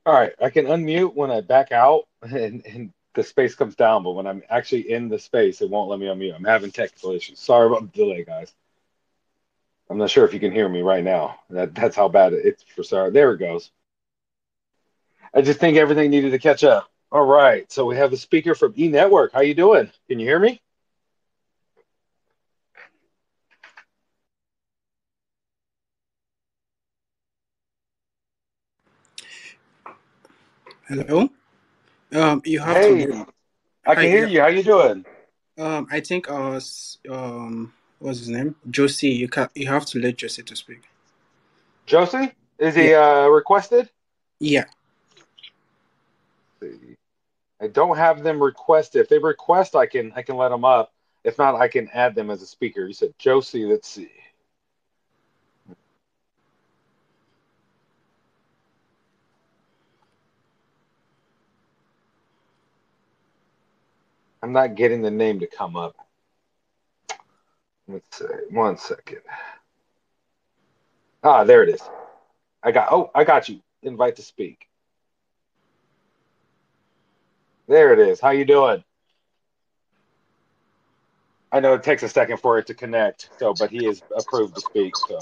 All right, I can unmute when I back out and the space comes down, but when I'm actually in the space, it won't let me unmute. I'm having technical issues. Sorry about the delay, guys. I'm not sure if you can hear me right now. That's how bad it's for sorry. There it goes. I just think everything needed to catch up. All right, so we have a speaker from E Network. How you doing? Can you hear me? Hello. You have to Hey, let. I Hi. can hear Yeah. you. How you doing? I think what's his name? Josie. You have to let Josie to speak. Josie? Is Yeah. he requested? Yeah. Let's see. I don't have them requested. If they request, I can let them up. If not, I can add them as a speaker. You said Josie. Let's see. I'm not getting the name to come up. Let's see. One second. Ah, there it is. I got you. Invite to speak. There it is. How you doing? I know it takes a second for it to connect, so but he is approved to speak. So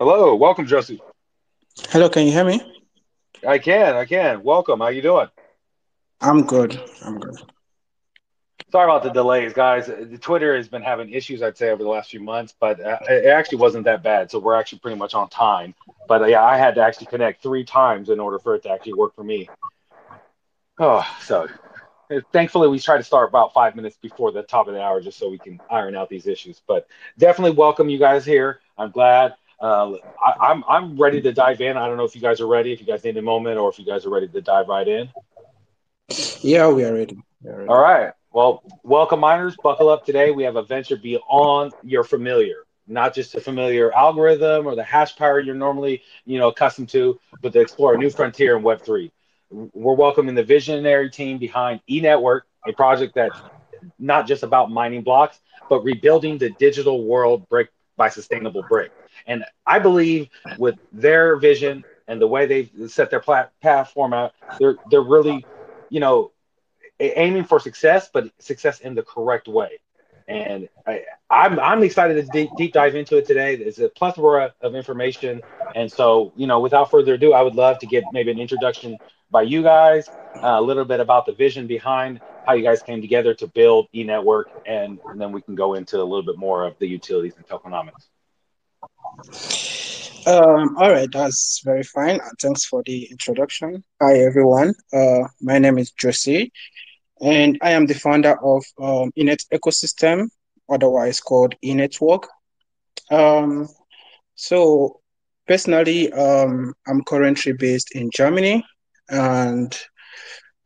hello, welcome, Josie. Hello. Can you hear me? I can. Welcome. How you doing? I'm good. I'm good. Sorry about the delays, guys. The Twitter has been having issues, I'd say, over the last few months, but it actually wasn't that bad. So we're actually pretty much on time. But yeah, I had to actually connect three times in order for it to actually work for me. Oh, so thankfully we try to start about 5 minutes before the top of the hour just so we can iron out these issues. But definitely welcome you guys here. I'm glad. I'm ready to dive in. I don't know if you guys are ready, if you guys need a moment, or if you guys are ready to dive right in. Yeah, we are ready. We are All ready. right. Well, welcome, miners. Buckle up today. We have a venture beyond your familiar, not just a familiar algorithm or the hash power you're normally, accustomed to, but to explore a new frontier in Web3. We're welcoming the visionary team behind eNetwork, a project that's not just about mining blocks, but rebuilding the digital world brick by sustainable brick. And I believe with their vision and the way they've set their platform out, they're really, you know, aiming for success, but success in the correct way. And I'm excited to deep dive into it today. There's a plethora of information, and so without further ado, I would love to get maybe an introduction by you guys, a little bit about the vision behind how you guys came together to build eNetwork, and then we can go into a little bit more of the utilities and tokenomics. All right. That's very fine. Thanks for the introduction. Hi, everyone. My name is Josie, and I am the founder of Enet Ecosystem, otherwise called eNetwork. Um, so personally, I'm currently based in Germany, and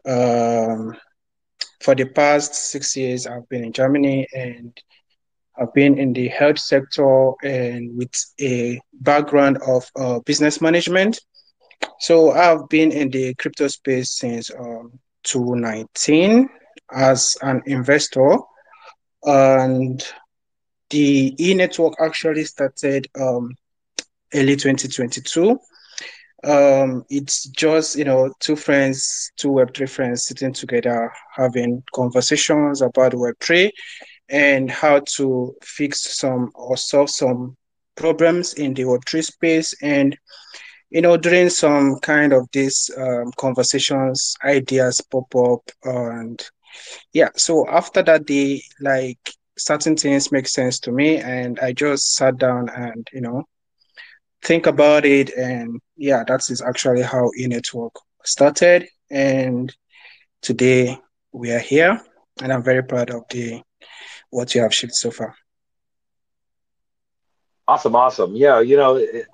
um, for the past 6 years, I've been in Germany, and I've been in the health sector and with a background of business management. So I've been in the crypto space since 2019 as an investor, and the e-network actually started early 2022. It's just, two friends, two Web3 friends sitting together having conversations about Web3 and how to fix some or solve some problems in the Web3 space. And, during some kind of these conversations, ideas pop up. And yeah, so after that day, like certain things make sense to me. And I just sat down and, think about it. And yeah, that is actually how eNetwork started. And today we are here. And I'm very proud of the what you have shipped so far. Awesome, awesome. Yeah,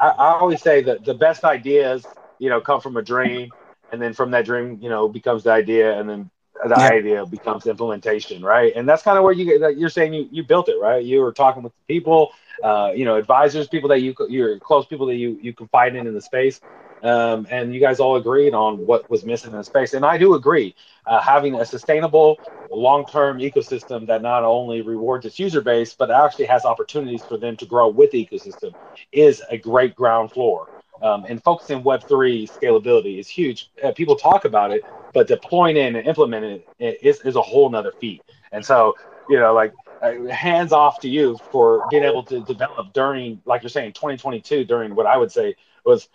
I always say that the best ideas, come from a dream, and then from that dream, becomes the idea, and then the Yeah. idea becomes implementation, right? And that's kind of where you're saying you built it, right? You were talking with people, advisors, people that you're close, people that you confide in the space, and you guys all agreed on what was missing in the space. And I do agree, having a sustainable, long-term ecosystem that not only rewards its user base, but actually has opportunities for them to grow with the ecosystem is a great ground floor. And focusing Web3 scalability is huge. People talk about it, but deploying it and implementing it is a whole nother feat. And so, like, hands off to you for being able to develop during, like you're saying, 2022, during what I would say was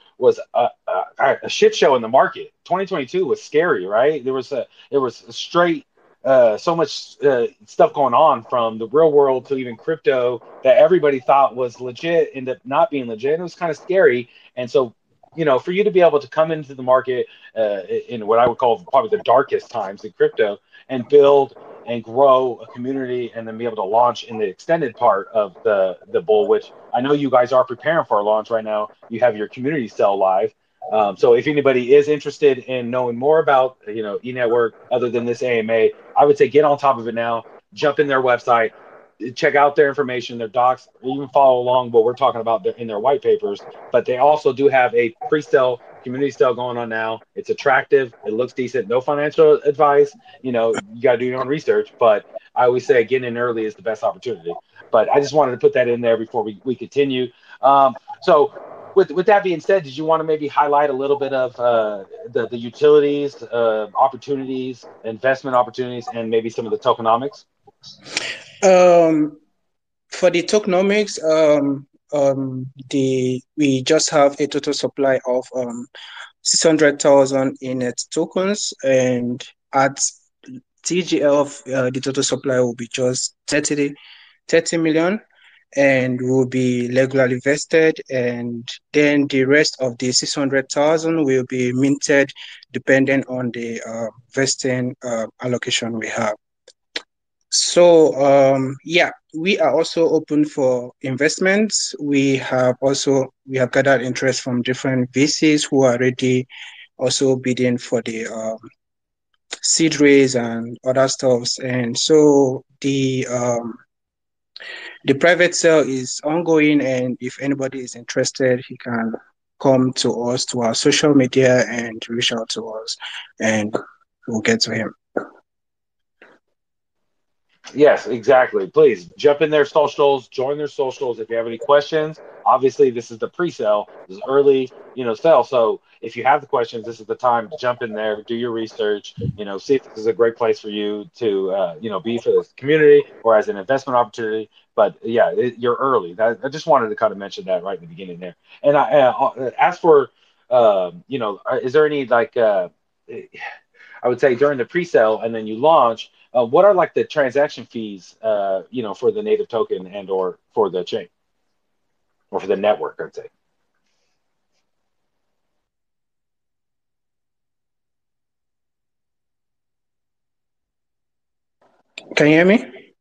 a shit show in the market. 2022 was scary, right? There was a straight so much stuff going on, from the real world to even crypto, that everybody thought was legit ended up not being legit. And it was kind of scary. And so, for you to be able to come into the market in what I would call probably the darkest times in crypto, and build and grow a community, and then be able to launch in the extended part of the bull, which I know you guys are preparing for a launch right now. You have your community cell live. So if anybody is interested in knowing more about, eNetwork other than this AMA, I would say get on top of it now. Jump in their website, check out their information, their docs, even follow along what we're talking about in their white papers. But they also do have a pre-sale community sale going on now. It's attractive. It looks decent. No financial advice. You got to do your own research. But I always say getting in early is the best opportunity. But I just wanted to put that in there before we continue. So with that being said, did you want to maybe highlight a little bit of the utilities, opportunities, investment opportunities, and maybe some of the tokenomics? Um, for the tokenomics, we just have a total supply of 600,000 Enet tokens, and at TGL, the total supply will be just 30 million, and will be regularly vested, and then the rest of the 600,000 will be minted depending on the vesting allocation we have. So yeah, we are also open for investments. We have gathered interest from different VCs who are already also bidding for the seed raise and other stuffs. And so the private sale is ongoing, and if anybody is interested, he can come to us, to our social media, and reach out to us, and we'll get to him. Yes, exactly. Please jump in their socials, join their socials. If you have any questions, obviously this is the pre-sale, this is early, sale. So if you have the questions, this is the time to jump in there, do your research, see if this is a great place for you to, be for this community or as an investment opportunity. But yeah, you're early. I just wanted to kind of mention that right in the beginning there. And as for, is there any I would say during the pre-sale and then you launch, what are like the transaction fees, for the native token and or for the chain or for the network, I'd say. Can you hear me?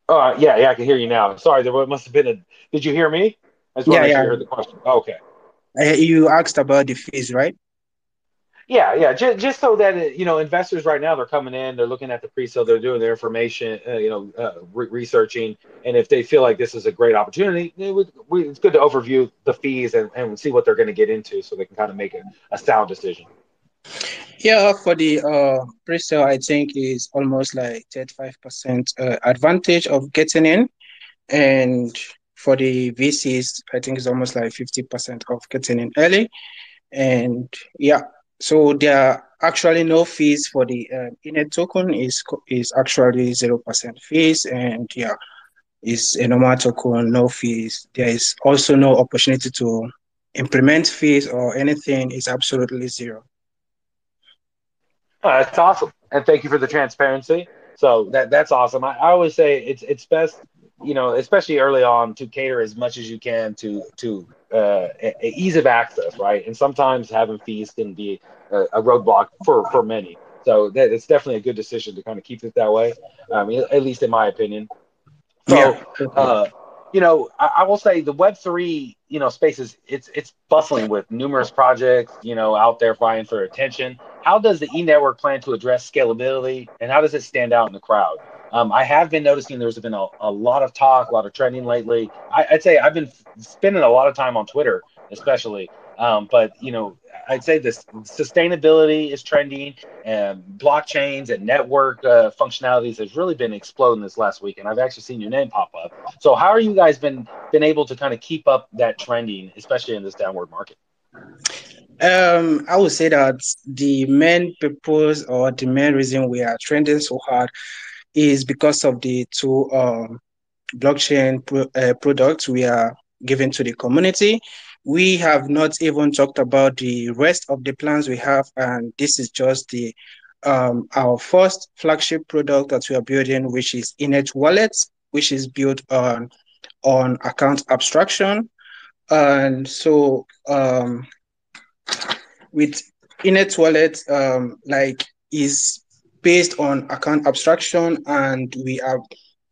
Yeah, I can hear you now. Sorry, there must have been a. Did you hear me? I just want to Yeah, make sure yeah. you heard the question. Okay. You asked about the fees, right? Yeah. Just so that investors right now, they're coming in, they're looking at the pre-sale, they're doing their information, researching, and if they feel like this is a great opportunity, it's good to overview the fees and see what they're going to get into, so they can kind of make a sound decision. Yeah, for the pre-sale, I think is almost like 35% advantage of getting in, and for the VCs, I think it's almost like 50% of getting in early. And yeah, so there are actually no fees for the Enet token. Is actually 0% fees, and yeah, it's a normal token, no fees. There is also no opportunity to implement fees or anything. It's absolutely zero. Oh, that's awesome, and thank you for the transparency. So that's awesome. I always say it's best, especially early on, to cater as much as you can to ease of access, right? And sometimes having fees can be a roadblock for many. So it's definitely a good decision to kind of keep it that way. At least in my opinion. Yeah. So, I will say the Web3, space it's bustling with numerous projects, out there vying for attention. How does the e-network plan to address scalability, and how does it stand out in the crowd? I have been noticing there's been a lot of talk, a lot of trending lately. I'd say I've been spending a lot of time on Twitter, especially. But I'd say this sustainability is trending, and blockchains and network functionalities has really been exploding this last week. And I've actually seen your name pop up. So how are you guys been able to kind of keep up that trending, especially in this downward market? I would say that the main purpose or the main reason we are trending so hard is because of the two products we are giving to the community. We have not even talked about the rest of the plans we have, and this is just the our first flagship product that we are building, which is Enet Wallet, which is built on account abstraction. And so with Enet Wallet, like is based on account abstraction, and we are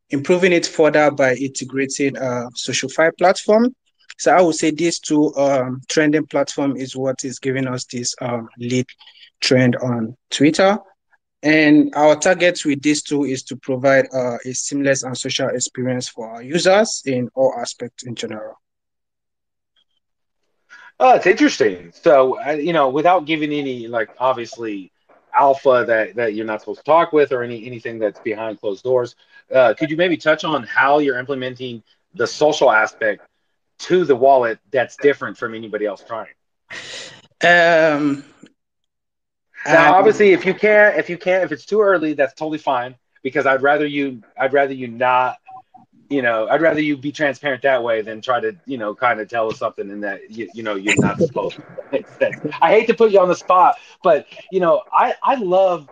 improving it further by integrating a SocialFi platform. So I would say these two trending platform is what is giving us this lead trend on Twitter. And our target with these two is to provide a seamless and social experience for our users in all aspects in general. Oh, it's interesting. So, without giving any like obviously alpha that you're not supposed to talk with or anything that's behind closed doors, could you maybe touch on how you're implementing the social aspect to the wallet that's different from anybody else trying? Um, Now, and obviously, if it's too early, that's totally fine because I'd rather you not, I'd rather you be transparent that way than try to, kind of tell us something in that you're not supposed to. That makes sense. I hate to put you on the spot, but I love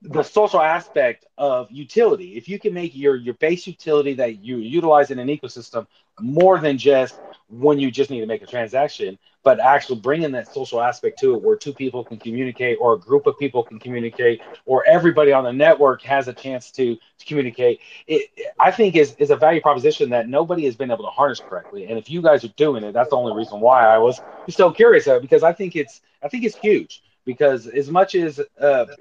the social aspect of utility. If you can make your base utility that you utilize in an ecosystem more than just when you just need to make a transaction, but actually bringing that social aspect to it where two people can communicate or a group of people can communicate or everybody on the network has a chance to communicate, I think is a value proposition that nobody has been able to harness correctly. And if you guys are doing it, that's the only reason why I was so curious because I think it's huge because as much as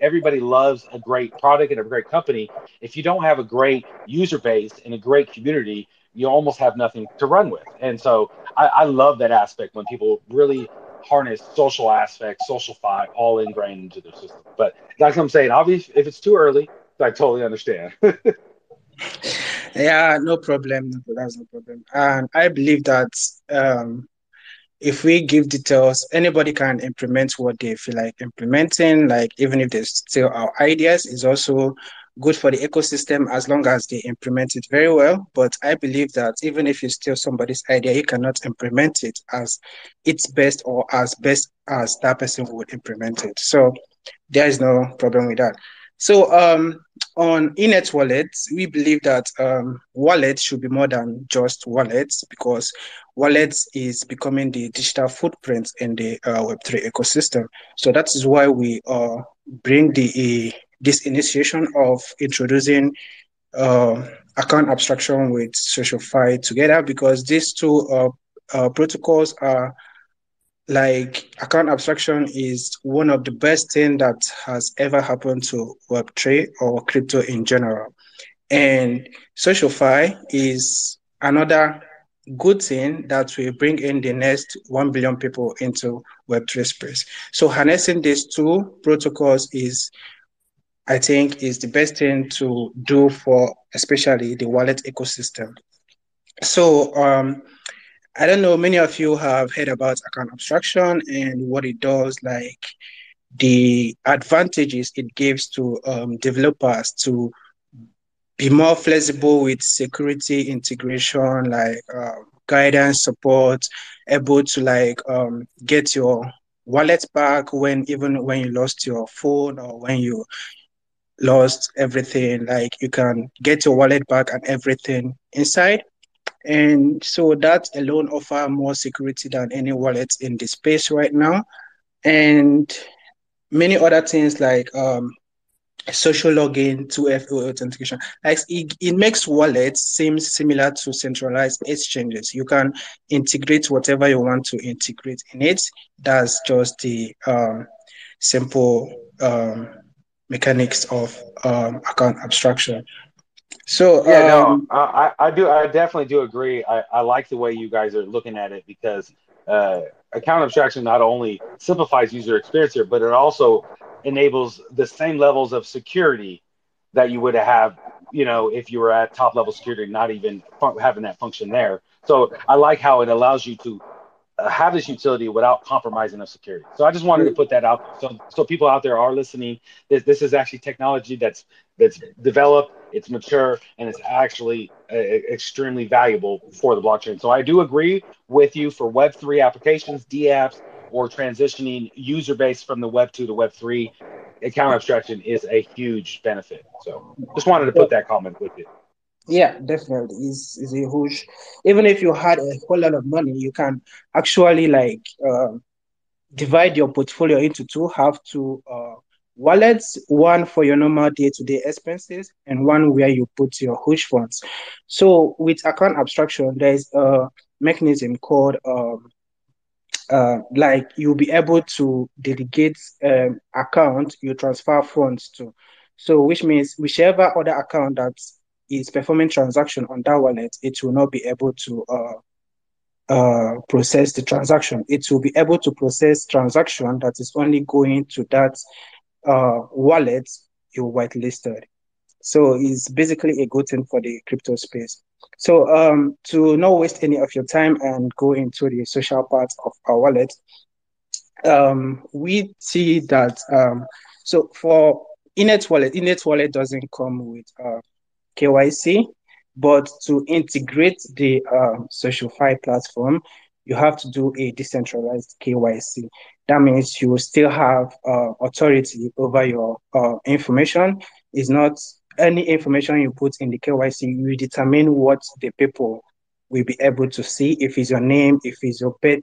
everybody loves a great product and a great company, if you don't have a great user base and a great community, you almost have nothing to run with. And so I love that aspect when people really harness social aspects, social fi all ingrained into their system. But like I'm saying, obviously, if it's too early, I totally understand. yeah, no problem. That's no problem. And I believe that if we give details, anybody can implement what they feel like implementing, like even if they still our ideas, is also good for the ecosystem as long as they implement it very well. But I believe that even if you steal somebody's idea, you cannot implement it as its best or as best as that person would implement it. So there is no problem with that. So on Enet wallets, we believe that wallets should be more than just wallets because wallets is becoming the digital footprint in the Web3 ecosystem. So that is why we bring this initiation of introducing account abstraction with SocialFi together because these two protocols are like account abstraction is one of the best thing that has ever happened to Web3 or crypto in general. And SocialFi is another good thing that will bring in the next 1 billion people into Web3 space. So harnessing these two protocols is, I think, is the best thing to do for especially the wallet ecosystem. So I don't know, many of you have heard about account abstraction and what it does, like the advantages it gives to developers to be more flexible with security integration, like guidance, support, able to like get your wallet back when even when you lost your phone or when you lost everything, like you can get your wallet back and everything inside. And so that alone offer more security than any wallet in the space right now. And many other things like social login, 2FA authentication. Like it makes wallets seem similar to centralized exchanges. You can integrate whatever you want to integrate in it. That's just the simple mechanics of account abstraction. So Yeah, no, I do. I definitely do agree. I like the way you guys are looking at it because account abstraction not only simplifies user experience here, but it also enables the same levels of security that you would have, if you were at top level security, not even having that function there. So I like how it allows you to have this utility without compromising of security. So I just wanted to put that out there. So people out there are listening. This is actually technology that's developed, it's mature, and it's actually extremely valuable for the blockchain. So I do agree with you for Web3 applications, DApps, or transitioning user base from the Web2 to Web3. Account abstraction is a huge benefit. So just wanted to Yeah, put that comment with it. yeah, definitely. Is a huge. Even if you had a whole lot of money, you can actually like divide your portfolio into two. Have two wallets, one for your normal day-to-day expenses and one where you put your huge funds. So with account abstraction, there is a mechanism called like you'll be able to delegate account you transfer funds to. So which means whichever other account that is performing transaction on that wallet, it will not be able to process the transaction. It will be able to process transaction that is only going to that wallet you whitelisted. So it's basically a good thing for the crypto space. So to not waste any of your time and go into the social part of our wallet, we see that so for Enet Wallet doesn't come with KYC, but to integrate the SocialFi platform, you have to do a decentralized KYC. That means you will still have authority over your information. It's not any information you put in the KYC, you determine what the people will be able to see. If it's your name, if it's your pet,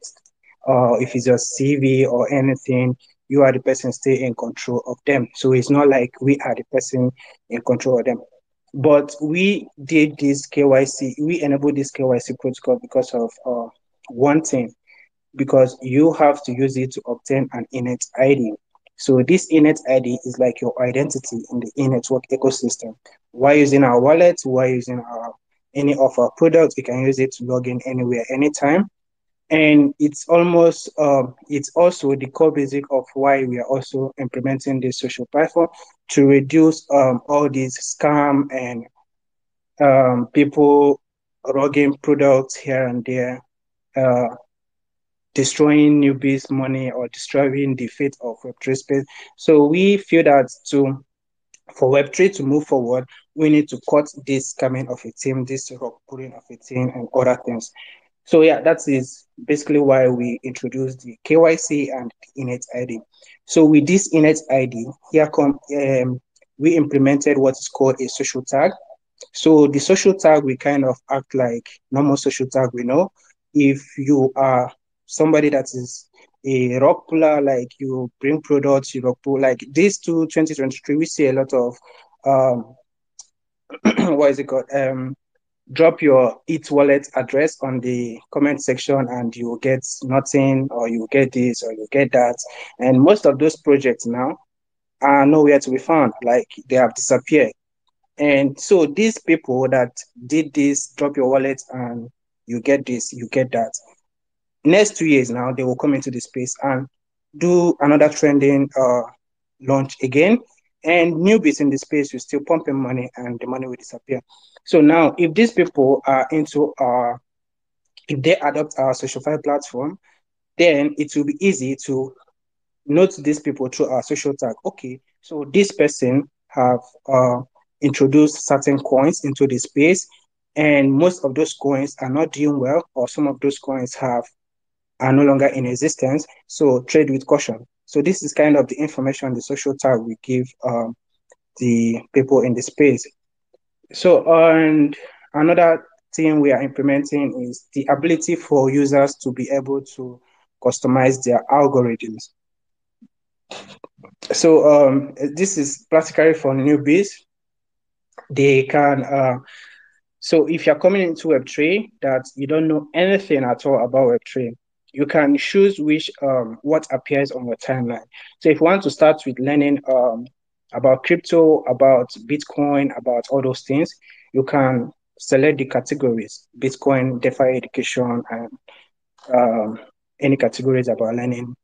if it's your CV or anything, you are the person still in control of them. So it's not like we are the person in control of them. But we did this KYC, we enabled this KYC protocol because of one thing, because you have to use it to obtain an Enet ID. So this Enet ID is like your identity in the e-network ecosystem. While using our wallet, while using any of our products, you can use it to log in anywhere, anytime. And it's also the core basic of why we are also implementing this social platform to reduce all these scam and people rogging products here and there, uh, destroying newbies' money or destroying the fate of Web3 space. So we feel that for Web3 to move forward, we need to cut this coming of a team, this rock pulling of a team, and other things. So yeah, that is basically why we introduced the KYC and the Enet ID. So with this Enet ID, we implemented what is called a social tag. So the social tag we kind of act like normal social tag we know. If you are somebody that is a rock puller, like you bring products, you rock pull, like these two 2023, we see a lot of um what is it called? Drop your Eat Wallet address on the comment section and you get nothing, or you get this, or you get that. And most of those projects now are nowhere to be found, like they have disappeared. And so these people that did this, drop your wallet and you get this, you get that. Next 2 years now, they will come into the space and do another trending launch again. And newbies in the space will still pump in money and the money will disappear. So now, if these people are into if they adopt our SocialFi platform, then it will be easy to note these people through our social tag. Okay, so this person have introduced certain coins into the space, and most of those coins are not doing well, or some of those coins are no longer in existence. So trade with caution. So this is kind of the information the social tag we give the people in the space. So and another thing we are implementing is the ability for users to be able to customize their algorithms. So this is practically for newbies. They can so if you're coming into Web3 that you don't know anything at all about Web3, you can choose which what appears on your timeline. So if you want to start with learning about crypto, about Bitcoin, about all those things, you can select the categories: Bitcoin, DeFi education, and um, any categories about learning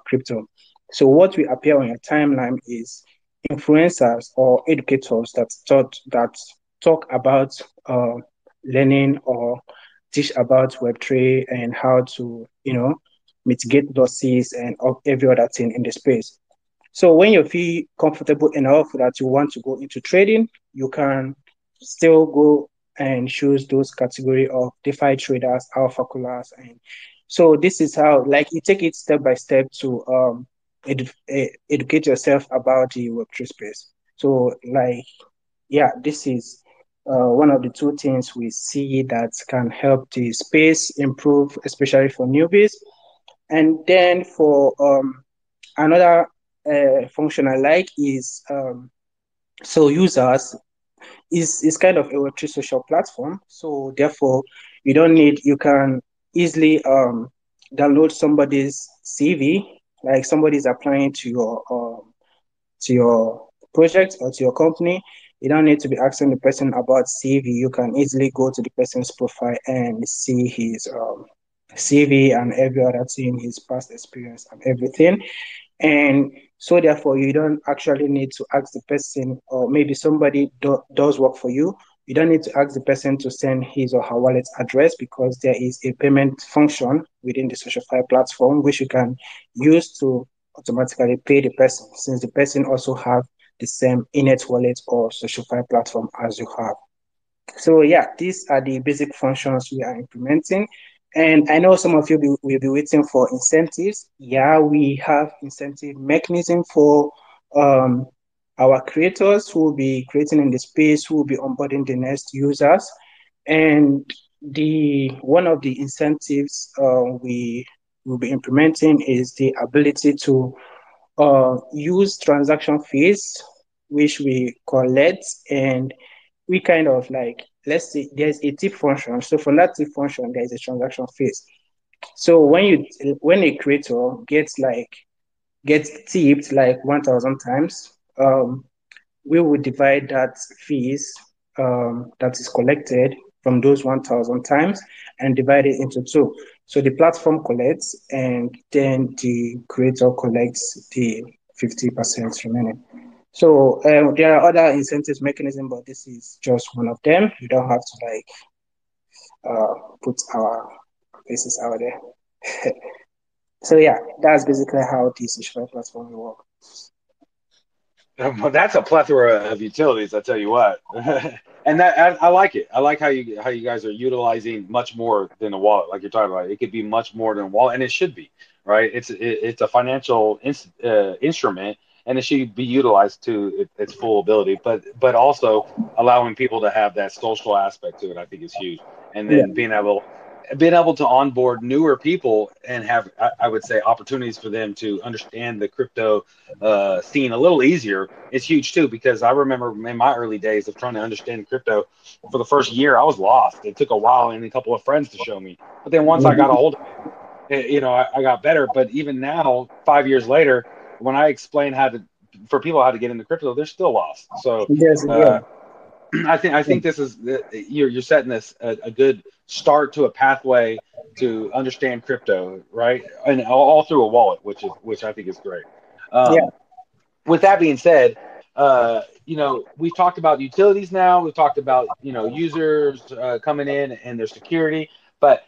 crypto. So what will appear on your timeline is influencers or educators that talk about learning or teach about Web3 and how to, mitigate losses and every other thing in the space. So when you feel comfortable enough that you want to go into trading, you can still go and choose those category of DeFi traders, alpha coolers, and so this is how, like, you take it step by step to educate yourself about the Web3 space. So, like, yeah, this is one of the two things we see that can help the space improve, especially for newbies. And then for another function I like is so users is kind of a Web3 social platform. So therefore, you can easily download somebody's CV, like somebody's applying to your project or to your company. You don't need to be asking the person about CV. You can easily go to the person's profile and see his CV and every other thing, his past experience and everything. And so therefore, you don't actually need to ask the person, or maybe somebody does work for you. You don't need to ask the person to send his or her wallet address because there is a payment function within the SocialFi platform which you can use to automatically pay the person, since the person also have the same Enet Wallet or SocialFi platform as you have. So yeah, these are the basic functions we are implementing. And I know some of you will be waiting for incentives. Yeah, we have incentive mechanism for um, our creators who will be creating in the space, who will be onboarding the next users. And the one of the incentives we will be implementing is the ability to use transaction fees, which we collect, and we kind of, like, let's say there's a tip function. So for that tip function, there is a transaction fees. So when a creator gets tipped like 1,000 times, we will divide that fees that is collected from those 1,000 times and divide it into two. So the platform collects and then the creator collects the 50% remaining. So there are other incentives mechanism, but this is just one of them. You don't have to like put our faces out there. So yeah, that's basically how the social platform will work. Well, that's a plethora of utilities, I tell you what. And that I like it. I like how you guys are utilizing much more than a wallet, like you're talking about. It could be much more than a wallet, and it should be, right? It's a financial instrument, and it should be utilized to its full ability. But also allowing people to have that social aspect to it, I think is huge. And Yeah, then being able to onboard newer people and have, I would say, opportunities for them to understand the crypto scene a little easier is huge too. Because I remember in my early days of trying to understand crypto, for the first year I was lost. It took a while and a couple of friends to show me. But then once I got a hold of it, I got better. But even now, 5 years later, when I explain for people how to get into crypto, they're still lost. So yes, yeah, uh, I think this is you're setting this a good start to a pathway to understand crypto, right? And all through a wallet, which I think is great. yeah. Um, with that being said, we've talked about utilities now. We've talked about users coming in and their security, but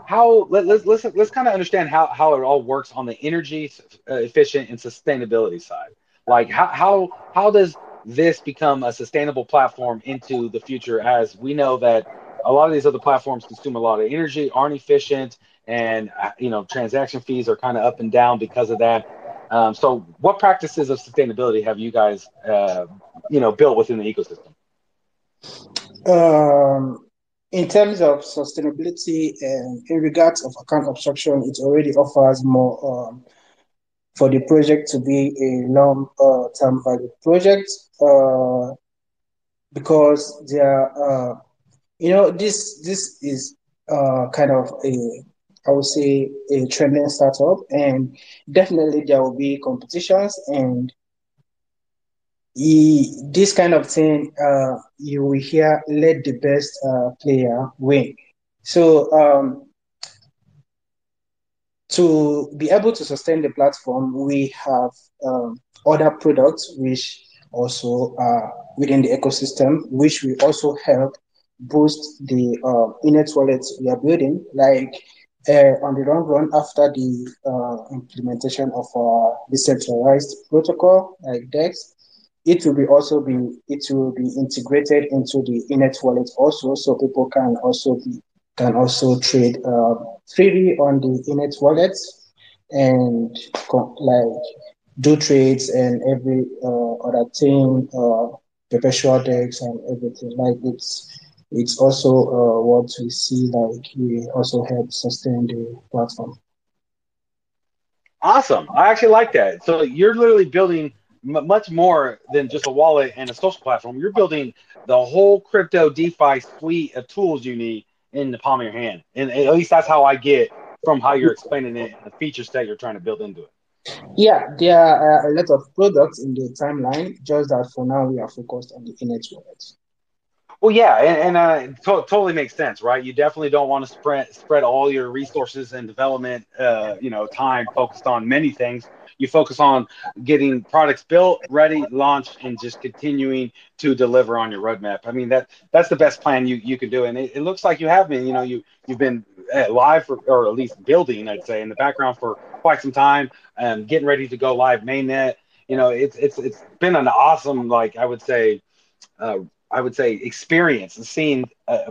let's kind of understand how it all works on the energy efficient and sustainability side. Like how does this become a sustainable platform into the future? As we know that a lot of these other platforms consume a lot of energy, aren't efficient, and transaction fees are kind of up and down because of that. So, what practices of sustainability have you guys, built within the ecosystem? Um, in terms of sustainability and in regards of account obstruction, it already offers more for the project to be a long-term value project because there this is kind of I would say a trending startup, and definitely there will be competitions, and this kind of thing you will hear let the best player win. So To be able to sustain the platform, we have other products which also are within the ecosystem, which will also help boost the Enet Wallet we are building. Like on the long run, after the implementation of our decentralized protocol like DEX, it will be integrated into the Enet Wallet also, so people can also trade freely on the Enet Wallet and like do trades and every other thing, perpetual DEX and everything. Like it's also what we see. Like we also help sustain the platform. Awesome. I actually like that. So you're literally building much more than just a wallet and a social platform. You're building the whole crypto DeFi suite of tools you need in the palm of your hand. And at least that's how I get from how you're explaining it and the feature set you're trying to build into it. Yeah, there are a lot of products in the timeline. Just that for now we are focused on the Enet Wallet. Well, yeah, totally makes sense, right? You definitely don't want to spread all your resources and development, time focused on many things. You focus on getting products built, ready, launched, and just continuing to deliver on your roadmap. I mean that's the best plan you can do, and it looks like you have been. You've been live or at least building, I'd say, in the background for quite some time, getting ready to go live mainnet. It's been an awesome, like uh, I would say, experience and seeing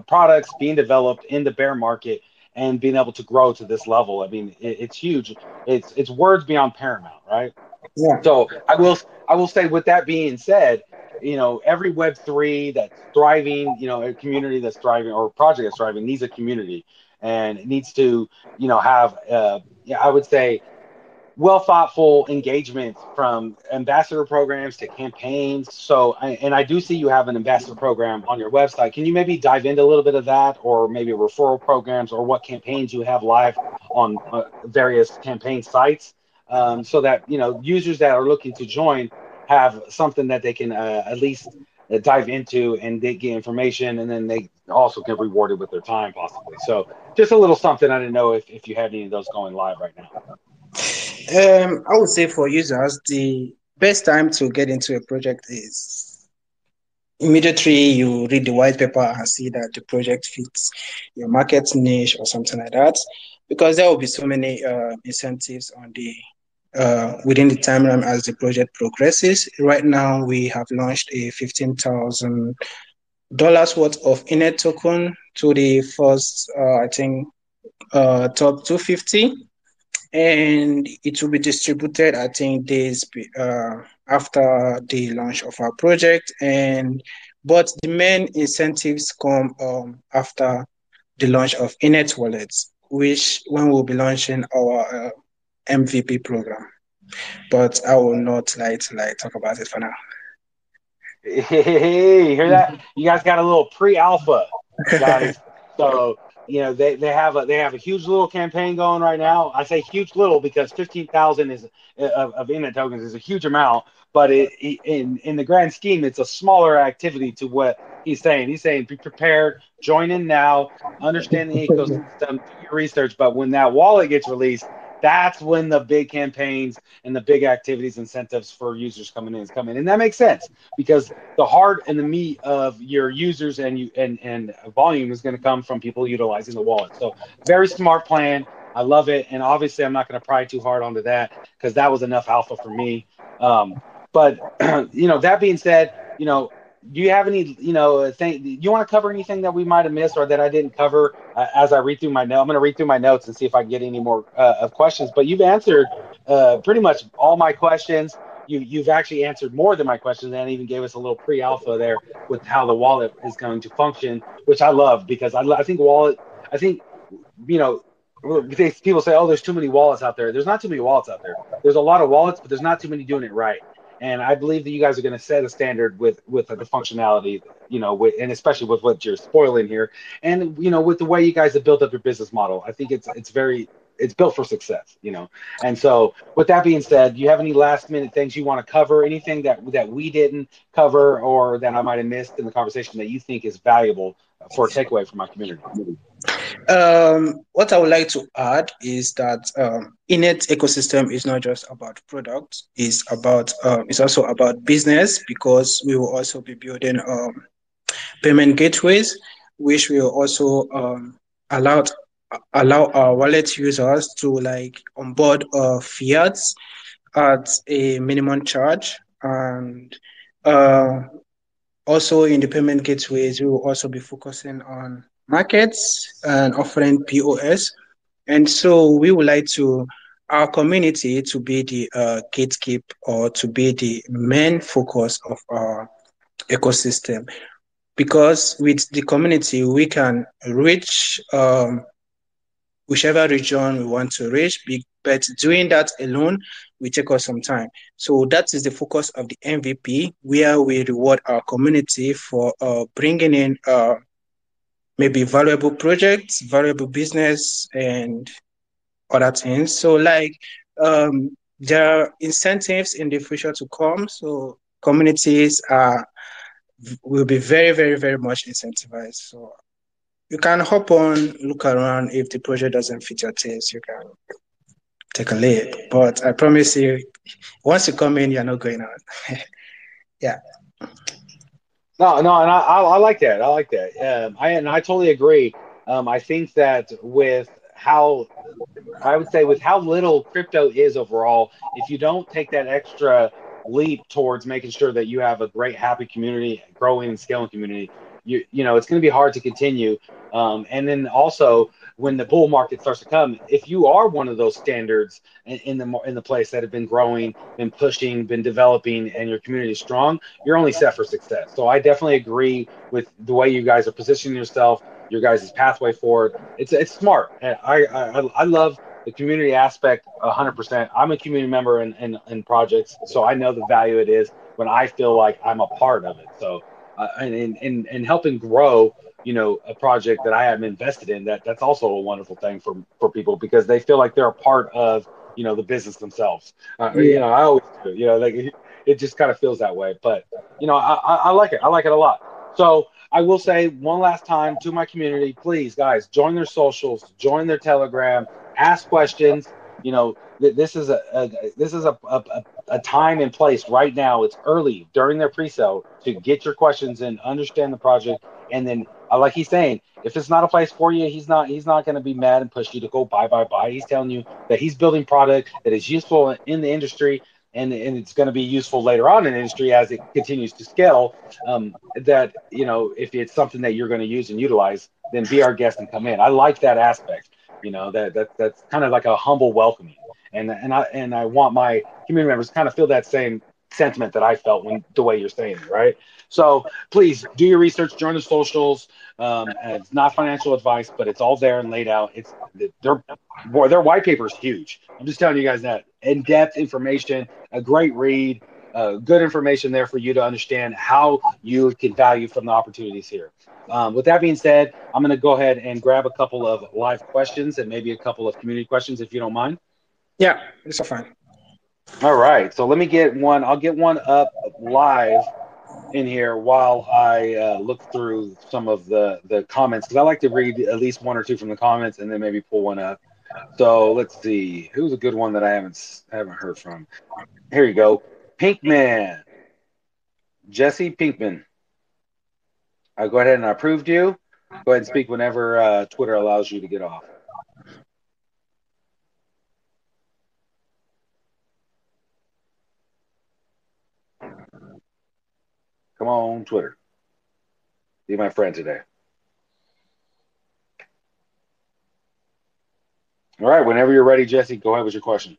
products being developed in the bear market and being able to grow to this level. I mean, it's huge. It's words beyond paramount, right? Yeah, So I will say, with that being said, every Web3 that's thriving, a community that's thriving or a project that's thriving needs a community, and it needs to have yeah, I would say, well thoughtful engagements from ambassador programs to campaigns. So, and I do see you have an ambassador program on your website. Can you maybe dive into a little bit of that, or maybe referral programs, or what campaigns you have live on various campaign sites, so that users that are looking to join have something that they can at least dive into, and they get information, and then they also get rewarded with their time possibly. So just a little something. I didn't know if you had any of those going live right now. I would say for users, the best time to get into a project is immediately you read the white paper and see that the project fits your market niche or something like that, because there will be so many incentives on the within the timeline as the project progresses. Right now, we have launched a $15,000 worth of Enet token to the first, I think, top 250, and it will be distributed, I think, days after the launch of our project. And but the main incentives come after the launch of Enet Wallets, which when we'll be launching our MVP program. But I will not like talk about it for now. Hey, you hear that? You guys got a little pre-alpha, guys. So they have a huge little campaign going right now. I say huge little because 15,000 is of Enet tokens is a huge amount, but in the grand scheme, it's a smaller activity to what he's saying. He's saying be prepared, join in now, understand the ecosystem, do your research. But when that wallet gets released, that's when the big campaigns and the big activities, incentives for users coming in is coming, and that makes sense because the heart and the meat of your users and volume is going to come from people utilizing the wallet. So very smart plan. I love it, and obviously I'm not going to pry too hard onto that because that was enough alpha for me. But that being said, do you have any thing you want to cover, anything that we might have missed or that I didn't cover as I read through my note? I'm going to read through my notes and see if I can get any more of questions. But you've answered pretty much all my questions. You've actually answered more than my questions and even gave us a little pre-alpha there with how the wallet is going to function, which I love because I think wallet. I think you know people say, oh, there's too many wallets out there. There's not too many wallets out there. There's a lot of wallets, but there's not too many doing it right. And I believe that you guys are going to set a standard with the functionality, and especially with what you're spoiling here, and with the way you guys have built up your business model. I think it's built for success. And so, with that being said, do you have any last minute things you want to cover? Anything that we didn't cover or that I might have missed in the conversation that you think is valuable for a takeaway from my community? What I would like to add is that Enet ecosystem is not just about products; it's also about business because we will also be building payment gateways, which will also allow allow our wallet users to like onboard fiats at a minimum charge and uh, also, in the payment gateways, we will also be focusing on markets and offering POS. And so we would like to our community to be the gatekeep or to be the main focus of our ecosystem. Because with the community, we can reach whichever region we want to reach. But doing that alone will take us some time. So that is the focus of the MVP, where we reward our community for bringing in maybe valuable projects, valuable business, and other things. So like there are incentives in the future to come. So communities are will be very, very, very much incentivized. So you can hop on, look around. If the project doesn't fit your taste, you can take a leap. But I promise you, once you come in, you're not going out. Yeah. No, no, and I like that. I like that. I totally agree. I think that with how I would say with how little crypto is overall, if you don't take that extra leap towards making sure that you have a great, happy community, growing and scaling community, you know it's going to be hard to continue. And then also when the bull market starts to come, if you are one of those standards in the place that have been growing, been pushing, been developing, and your community is strong, you're only set for success. So I definitely agree with the way you guys are positioning yourself, your guys' pathway forward. It's smart. And I love the community aspect 100%. I'm a community member in projects, so I know the value it is when I feel like I'm a part of it. So, and helping grow, a project that I am invested in, that's also a wonderful thing for people because they feel like they're a part of, the business themselves. Yeah. I always do. Like it just kind of feels that way. But I like it. I like it a lot. So I will say one last time to my community, please, guys, join their socials, join their Telegram, ask questions. This is a time and place right now. It's early during their pre-sale to get your questions and understand the project. And then, like he's saying, if it's not a place for you, he's not going to be mad and push you to go buy. He's telling you that he's building product that is useful in the industry, and it's going to be useful later on in the industry as it continues to scale. That if it's something that you're going to use and utilize, then be our guest and come in. I like that aspect. That's kind of like a humble welcoming, and I want my community members to kind of feel that same sentiment that I felt when the way you're saying it, right? So please do your research, join the socials. And it's not financial advice, but it's all there and laid out. Their white paper is huge. I'm just telling you guys that in-depth information, a great read, good information there for you to understand how you can value from the opportunities here. With that being said, I'm going to go ahead and grab a couple of live questions and maybe a couple of community questions if you don't mind. Yeah, it's a fine. All right, so let me get one. I'll get one up live in here while I look through some of the comments because I like to read at least one or two from the comments and then maybe pull one up. So let's see who's a good one that I haven't heard from. Here you go, Pinkman, Jesse Pinkman. I'll go ahead and I approved you. Go ahead and speak whenever Twitter allows you to get off. Come on, Twitter. Be my friend today. All right, whenever you're ready, Jesse, go ahead with your question.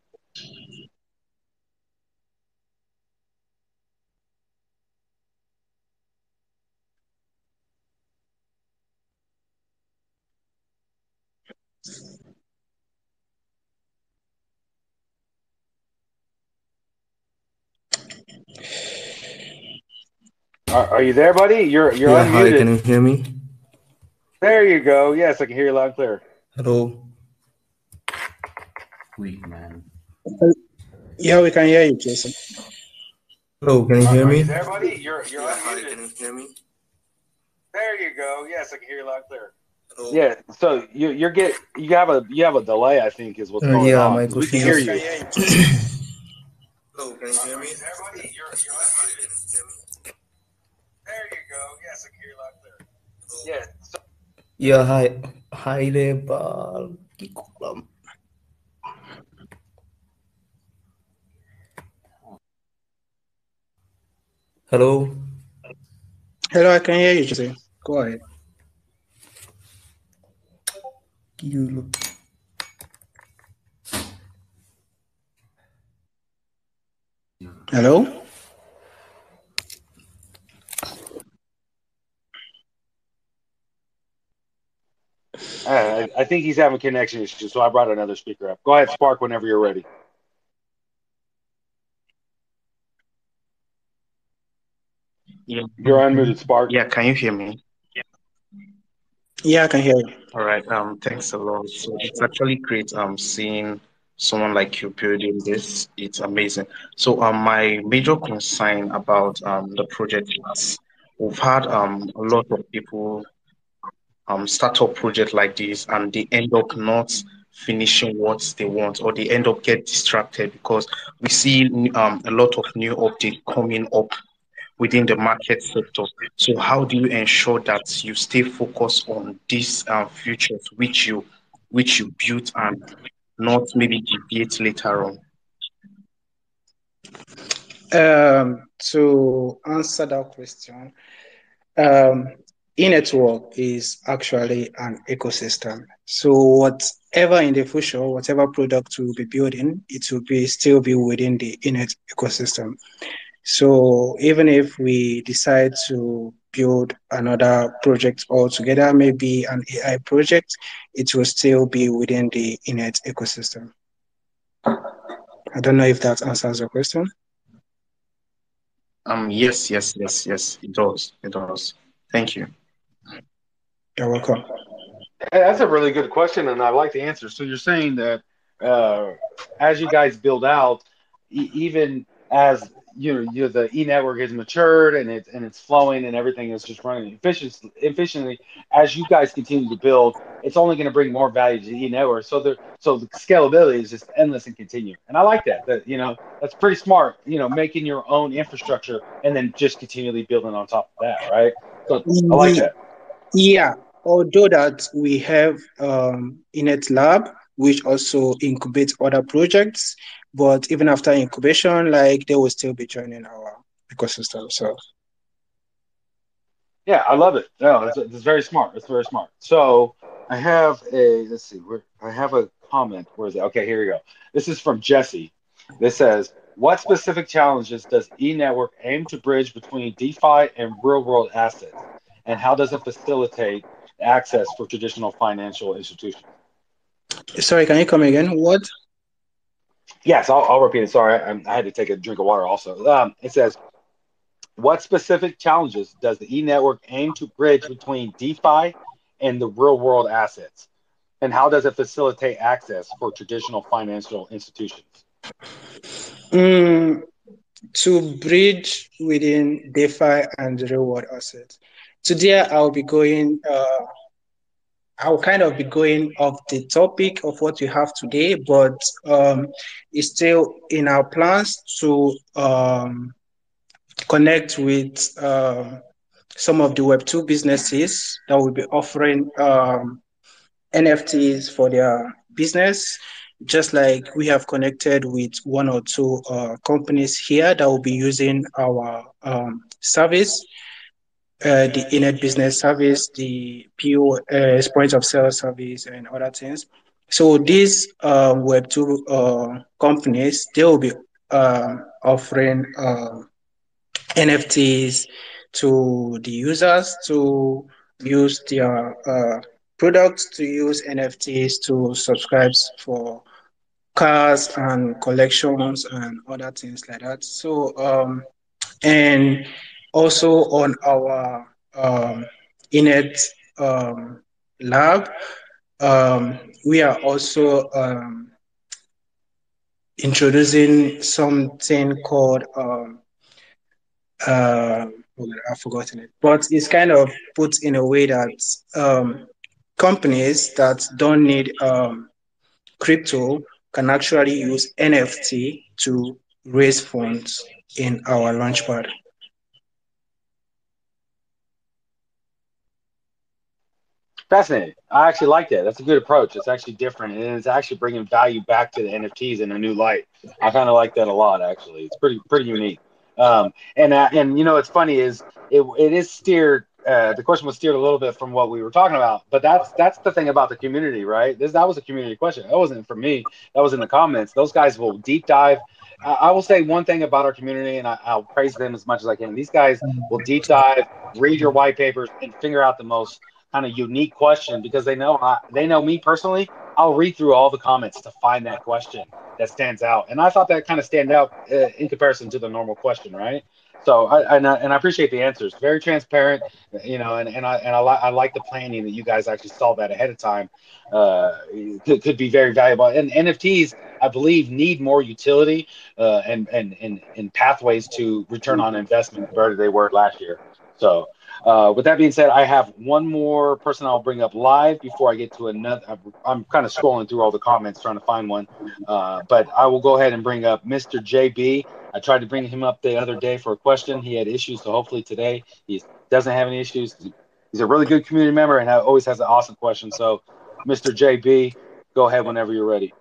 Are you there, buddy? You're Yeah, hi, unmuted. can you hear me? There you go. Yes, I can hear you loud and clear. Hello. Wait, man. Yeah, we can hear you, Jason. Hello, can you hear Are me? you there, buddy? You're Yeah, hi, unmuted. can you hear me? There you go. Yes, I can hear you loud and clear. Yeah, so you have a delay, I think, is what's going Yeah, on my because we can question hear is. you. Hello, can you hear me? Yeah. Yeah, hi. Hi lebar. Kikolam. Hello. Hello, I can hear you, Jose. Go ahead. You. Hello? I think he's having connection issues, so I brought another speaker up. Go ahead, Spark, whenever you're ready. Yeah, You're unmuted, Spark. yeah, can you hear me? Yeah, I can hear you. All right, thanks a lot. So it's actually great seeing someone like you building this. It's amazing. So my major concern about the project is we've had a lot of people start up project like this and they end up not finishing what they want or they end up get distracted because we see a lot of new updates coming up within the market sector. So how do you ensure that you stay focused on these futures which you built and not maybe deviate later on? To answer that question, um, e-network is actually an ecosystem. So whatever in the future, whatever product we'll be building, it will be still be within the Enet ecosystem. So even if we decide to build another project altogether, maybe an AI project, it will still be within the Enet ecosystem. I don't know if that answers your question. Yes, it does. It does. Thank you. You're welcome. Hey, that's a really good question, and I like the answer. So you're saying that uh, as you guys build out, even as the e network has matured and it's flowing and everything is just running efficiently. As you guys continue to build, it's only going to bring more value to the e network. So the scalability is just endless and continue. And I like that. That's pretty smart. Making your own infrastructure and then just continually building on top of that, right? So I like Ye- that. Yeah, although that we have Inet Lab, which also incubates other projects, but even after incubation, like they will still be joining our ecosystem. So Yeah, I love it. No, it's very smart. It's very smart. So I have let's see, I have a comment. Where is it? Okay, here we go. This is from Jesse. This says, what specific challenges does eNetwork aim to bridge between DeFi and real world assets? And how does it facilitate access for traditional financial institutions? sorry, can you come again? What? Yes, I'll repeat it. Sorry, I had to take a drink of water also. It says, what specific challenges does the e-network aim to bridge between DeFi and the real world assets? And how does it facilitate access for traditional financial institutions? Mm, to bridge within DeFi and the real world assets. Today, I'll kind of be going off the topic of what we have today, but it's still in our plans to connect with some of the Web2 businesses that will be offering NFTs for their business, just like we have connected with one or two companies here that will be using our service, the Enet Business Service, the POS, point of sale service, and other things. So these Web2 companies, they will be offering NFTs to the users to use their products, to use NFTs to subscribe for cars and collections and other things like that. So, and also on our Inet lab, we are also introducing something called uh, I've forgotten it, but it's kind of put in a way that companies that don't need crypto can actually use NFT to raise funds in our launchpad. Fascinating. I actually like that. That's a good approach. It's actually different, and it's actually bringing value back to the NFTs in a new light. I kind of like that a lot. Actually, it's pretty unique. And it's funny is it is steered. The question was steered a little bit from what we were talking about, but that's the thing about the community, right? That was a community question. That wasn't from me. That was in the comments. Those guys will deep dive. I will say one thing about our community, and I'll praise them as much as I can. These guys will deep dive, read your white papers, and figure out the most kind of unique question because they know me personally. I'll read through all the comments to find that question that stands out, and I thought that kind of stand out in comparison to the normal question, right? So I appreciate the answers. Very transparent, I like the planning that you guys actually saw that ahead of time. Could be very valuable. And NFTs, I believe, need more utility and pathways to return on investment compared to they were last year. So with that being said, I have one more person I'll bring up live before I get to another. I'm kind of scrolling through all the comments trying to find one, but I will go ahead and bring up Mr. JB. I tried to bring him up the other day for a question. He had issues, so hopefully today he doesn't have any issues. He's a really good community member and always has an awesome question. So, Mr. JB, go ahead whenever you're ready.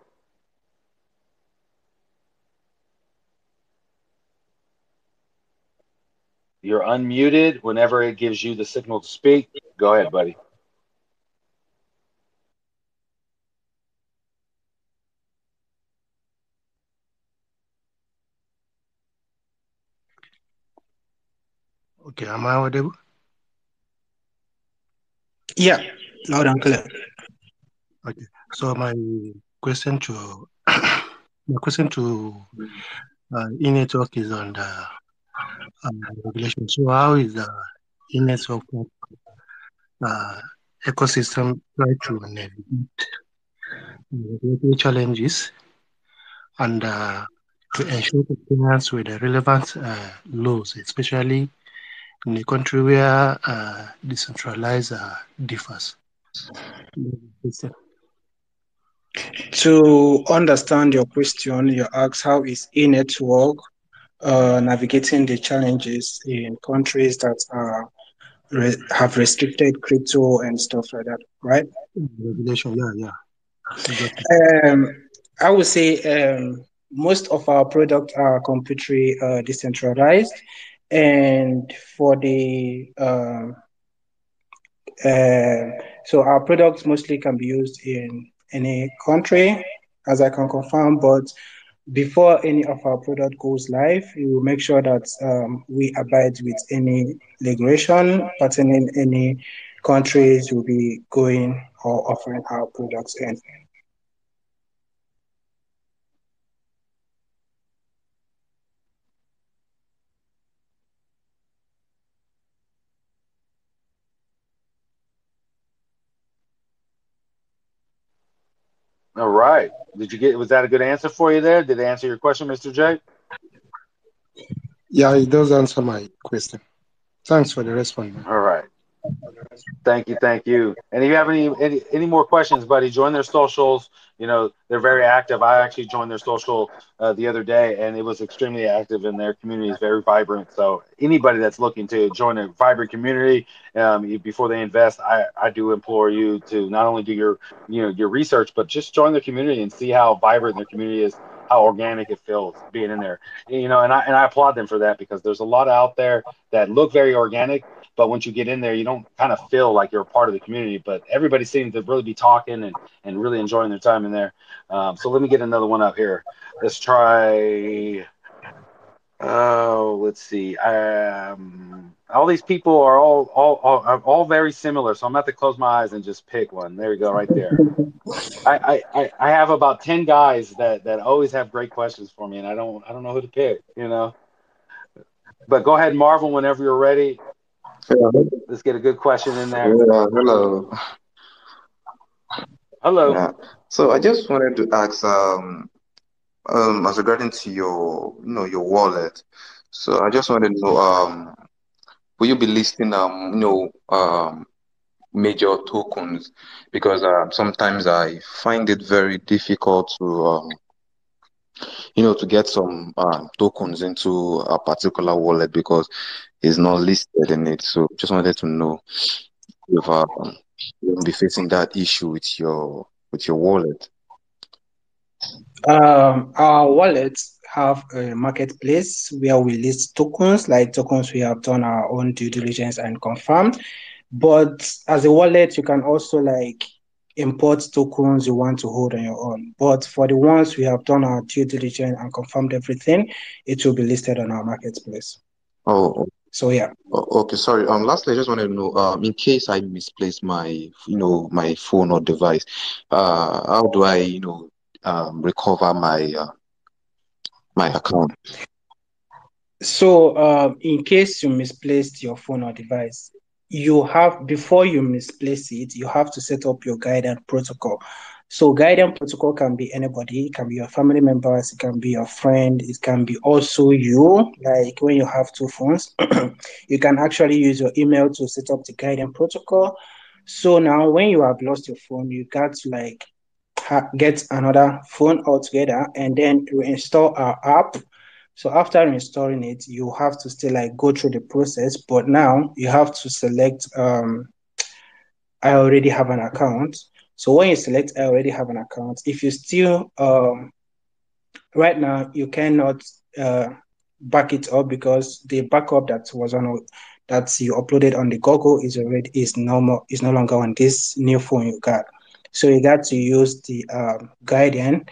You're unmuted whenever it gives you the signal to speak. Go ahead, buddy. Okay, am I audible? Yeah, loud and clear. Okay, so question to my question to e-network is on the regulation. So how is the e-network ecosystem try to navigate regulatory challenges and to ensure compliance with the relevant laws, especially in a country where decentralized differs? To understand your question, you ask how is e-network navigating the challenges in countries that have restricted crypto and stuff like that, right? Regulation, yeah. Exactly. I would say most of our products are completely decentralized, and for the so our products mostly can be used in any country, as I can confirm. But before any of our product goes live, we will make sure that we abide with any regulation pertaining any countries will be going or offering our products in. All right. Was that a good answer for you there? Did it answer your question, Mr. J? Yeah, it does answer my question. Thanks for the response, man. All right. Thank you. And if you have any more questions, buddy, join their socials. They're very active. I actually joined their social the other day, and it was extremely active, and their community is very vibrant. So anybody that's looking to join a vibrant community before they invest, I do implore you to not only do your research, but just join the community and see how vibrant their community is, how organic it feels being in there. And I applaud them for that, because there's a lot out there that look very organic, but once you get in there, you don't kind of feel like you're a part of the community. But everybody seems to really be talking and really enjoying their time in there. So let me get another one up here. Let's try. Oh, let's see. All these people are all very similar, so I'm gonna have to close my eyes and just pick one. There you go, right there. I have about 10 guys that always have great questions for me, and I don't know who to pick. But go ahead, Marvel, whenever you're ready. Yeah, Let's get a good question in there. yeah, hello. Hello. Yeah. So I just wanted to ask, as regarding to your wallet. So I just wanted to know, will you be listing, major tokens, because sometimes I find it very difficult to to get some tokens into a particular wallet because it's not listed in it. So just wanted to know if you won't be facing that issue with your wallet. Our wallets have a marketplace where we list tokens, like tokens we have done our own due diligence and confirmed. But as a wallet, you can also like import tokens you want to hold on your own. But for the ones we have done our due diligence and confirmed everything, it will be listed on our marketplace. Oh, So yeah. okay. Sorry. Lastly, I just wanted to know, in case I misplace my phone or device, how do I, recover my account? So, in case you misplaced your phone or device, before you misplace it, you have to set up your guidance protocol. So, guidance protocol can be anybody, it can be your family members, it can be your friend, it can be also you. Like when you have two phones, you can actually use your email to set up the guidance protocol. So now, when you have lost your phone, you got to like get another phone altogether and then reinstall our app. So after installing it, you have to still like go through the process, but now you have to select I already have an account. So when you select I already have an account, if you still right now you cannot back it up because the backup that you uploaded on the Google is no longer on this new phone you got. So you got to use the guidance.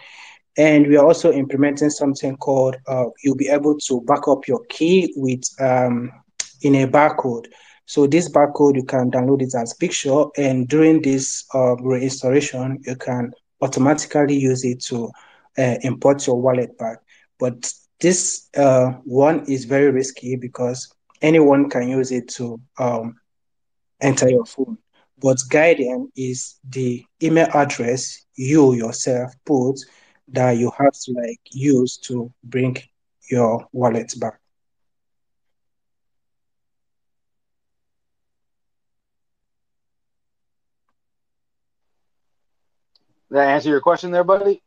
And we are also implementing something called you'll be able to back up your key with in a barcode. So this barcode, you can download it as picture, and during this reinstallation, you can automatically use it to import your wallet back. But this one is very risky because anyone can use it to enter your phone. But guiding is the email address you yourself put that you have to like use to bring your wallet back. Did that answer your question there, buddy?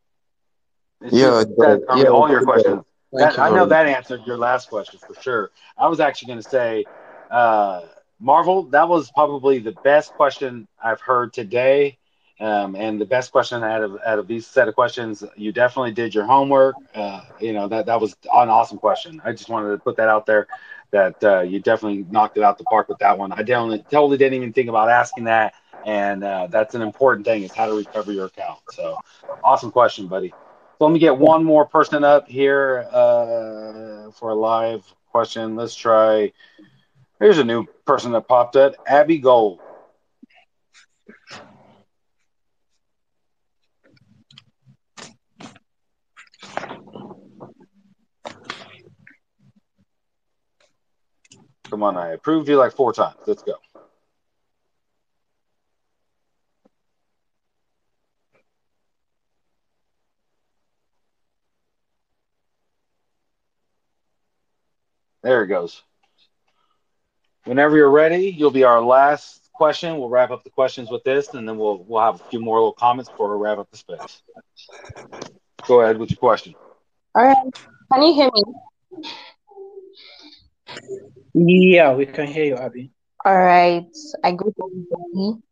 Yeah, All your it does. questions. Thank you I very know much. that answered your last question for sure. I was actually going to say, Marvel, that was probably the best question I've heard today, and the best question out of these set of questions. You definitely did your homework. That was an awesome question. I just wanted to put that out there that you definitely knocked it out the park with that one. I totally didn't even think about asking that, and that's an important thing is how to recover your account. So, awesome question, buddy. So let me get one more person up here for a live question. Let's try. Here's a new person that popped up, Abby Gold. Come on, I approved you like 4 times. Let's go. There it goes. Whenever you're ready, you'll be our last question. We'll wrap up the questions with this, and then we'll have a few more little comments before we wrap up the space. Go ahead with your question. All right. Can you hear me? Yeah, we can hear you, Abby. All right. I go to everybody.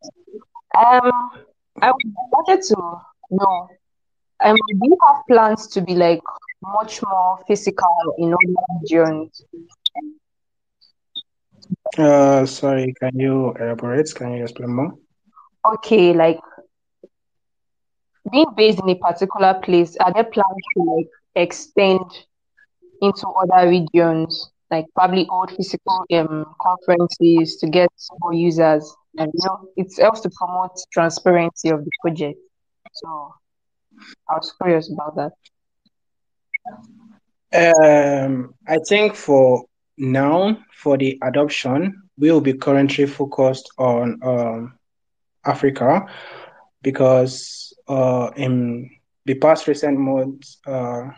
I wanted to know, do you have plans to be like much more physical in other regions? Sorry, can you elaborate? Can you explain more? Okay, like being based in a particular place, are there plans to like extend into other regions, like probably hold physical conferences to get more users? And it helps to promote transparency of the project. So I was curious about that. I think for now, for the adoption, we will be currently focused on Africa because in the past recent months or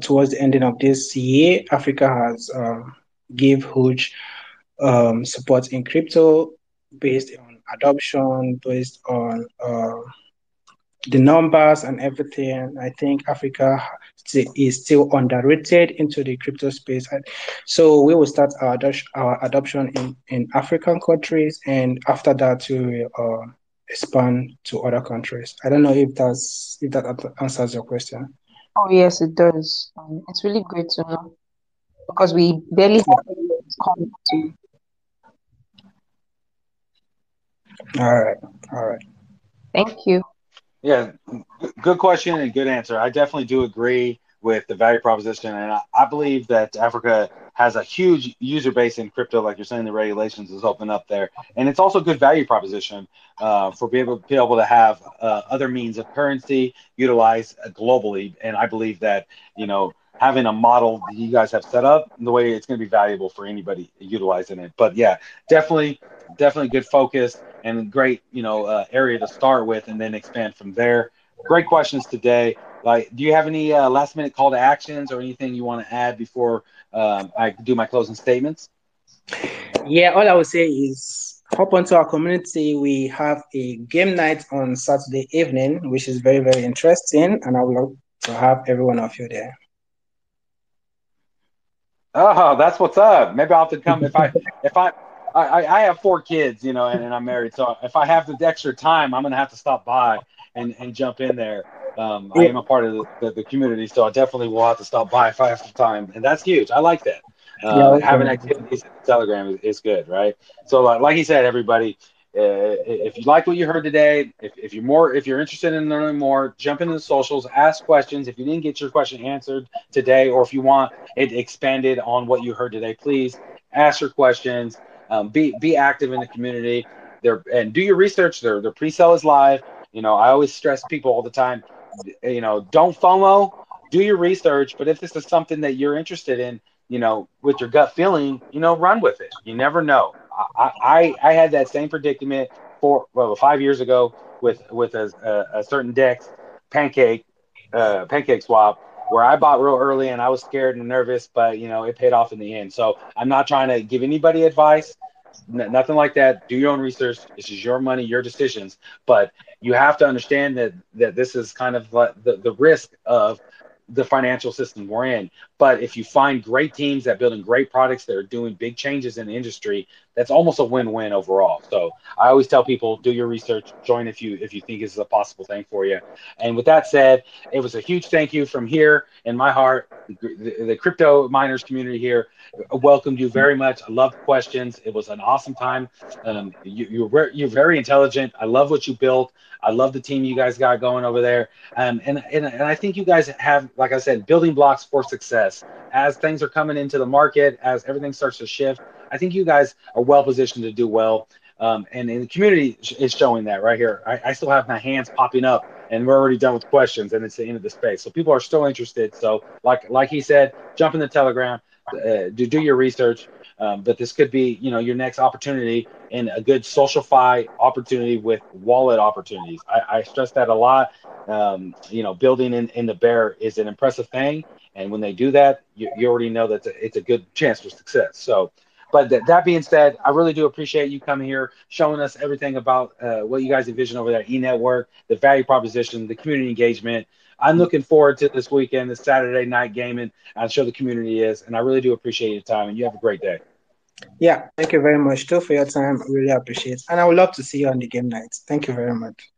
towards the ending of this year, Africa has give huge support in crypto based on adoption based on the numbers and everything. I think Africa is still underrated into the crypto space. So we will start our adoption in African countries, and after that we will expand to other countries. I don't know if that answers your question. Oh, yes, it does. It's really great to know because we barely have anyone to come to. All right. Thank you. Yeah, good question and good answer. I definitely do agree with the value proposition, and I believe that Africa has a huge user base in crypto, like you're saying. The regulations is open up there, and it's also a good value proposition for be able to have other means of currency utilized globally. And I believe that having a model that you guys have set up, the way it's going to be valuable for anybody utilizing it. But yeah, definitely good focus and great area to start with and then expand from there. Great questions today. Like, do you have any last minute call to actions or anything you want to add before I do my closing statements? Yeah, all I would say is hop onto our community. We have a game night on Saturday evening, which is very, very interesting, and I would love to have every one of you there. Oh, that's what's up. Maybe I'll have to come if I have 4 kids, and I'm married. So if I have the extra time, I'm gonna have to stop by and jump in there. I Yeah, am a part of the community, so I definitely will have to stop by if I have some time, and that's huge. I like that. yeah, Having okay. activities in Telegram is good, right? So, like he said, everybody, if you like what you heard today, if you're interested in learning more, jump into the socials, ask questions. If you didn't get your question answered today, or if you want it expanded on what you heard today, please ask your questions. Be active in the community there and do your research. Their pre-sale is live. I always stress people all the time, don't FOMO, do your research. But if this is something that you're interested in, with your gut feeling, run with it. You never know. I had that same predicament 5 years ago with a certain DEX pancake swap, where I bought real early and I was scared and nervous, but it paid off in the end. So I'm not trying to give anybody advice, nothing like that. Do your own research. This is your money, your decisions, but you have to understand that this is kind of like the risk of the financial system we're in. But if you find great teams that building great products that are doing big changes in the industry, that's almost a win-win overall. So I always tell people, do your research, join if you think this is a possible thing for you. And with that said, it was a huge thank you from here in my heart. The crypto miners community here welcomed you very much. I loved questions. It was an awesome time. You're very intelligent. I love what you built. I love the team you guys got going over there. And I think you guys have, like I said, building blocks for success. As things are coming into the market, as everything starts to shift, I think you guys are well positioned to do well. And the community is showing that right here. I still have my hands popping up, and we're already done with questions, and it's the end of the space. So people are still interested. So like he said, jump in the Telegram, do your research. But this could be, your next opportunity and a good socialify opportunity with wallet opportunities. I stress that a lot. Building in the bear is an impressive thing. And when they do that, you already know that it's a good chance for success. So, but that being said, I really do appreciate you coming here, showing us everything about what you guys envision over there at eNetwork, the value proposition, the community engagement. I'm looking forward to this weekend, this Saturday night gaming. I'm sure the community is, and I really do appreciate your time, and you have a great day. Yeah, thank you very much too for your time. I really appreciate it. And I would love to see you on the game night. Thank you very much.